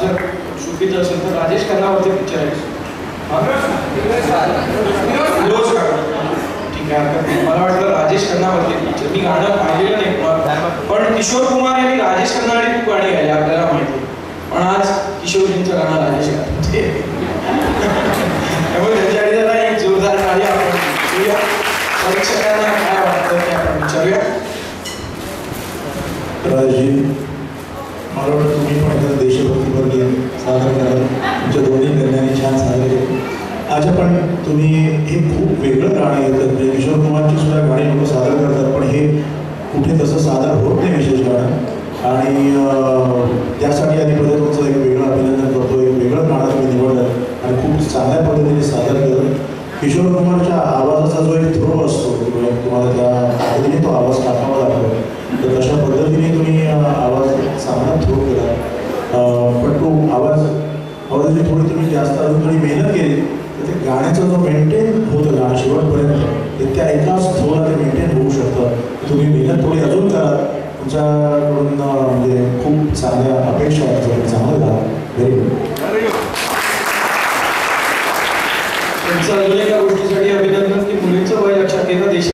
जर चुकीचं असेल तर राजेश खन्नावरती पिक्चर आहे. ठीक आहे, हरकत नाही. मला वाटलं राजेश खन्नावरती पिक्चर. मी गाणं पाहिलेलं नाही, पण किशोर कुमार यांनी राजेश खन्ना आणि खूप गाणी गायली आपल्याला माहिती. पण आज किशोरजींचं गाणं राजेश खन्ना त्यामुळे त्याच्यासाठी जरा एक जोरदार गाणी आपण घेऊया. परीक्षकांना काय वाटतं ते आपण विचारूया. राजजी, मला वाटतं तुम्ही पण एकदा देशभक्तीपर गीत सादर कराल. तुमच्या दोन्ही कन्यांनी छान सादर केले. आज पण तुम्ही हे खूप वेगळं गाणं येतं. म्हणजे किशोर कुमारची सुद्धा गाणी लोक सादर करतात, पण हे कुठे तसं सादर होत नाही विशेष गाणं. आणि त्यासाठी आधी पहिले तुमचं एक वेगळं अभिनंदन करतो. एक वेगळं गाणं तुम्ही निवडलं आणि खूप चांगल्या पद्धतीने सादर केलं. किशोर कुमारच्या आवाजाचा जो एक थ्रो असतो, तुम्हाला त्या पद्धतीने तो आवाज टाकावा लागतो, तर तशा पद्धतीने तुम्ही आवाज चांगला थ्रो केला. पण तो आवाजाची थोडी तुम्ही जास्त अजून थोडी मेहनत केली तर ते गाण्याचं जो मेंटेन होतं गाणं शेवटपर्यंत ते त्या एकाच थ्रोला ते मेंटेन होऊ शकतं. तुम्ही मेहनत थोडी अजून करा. तुमच्याकडून म्हणजे खूप चांगल्या अपेक्षा आहेत. चांगलं झालं. Very good. तुमचं अजून एका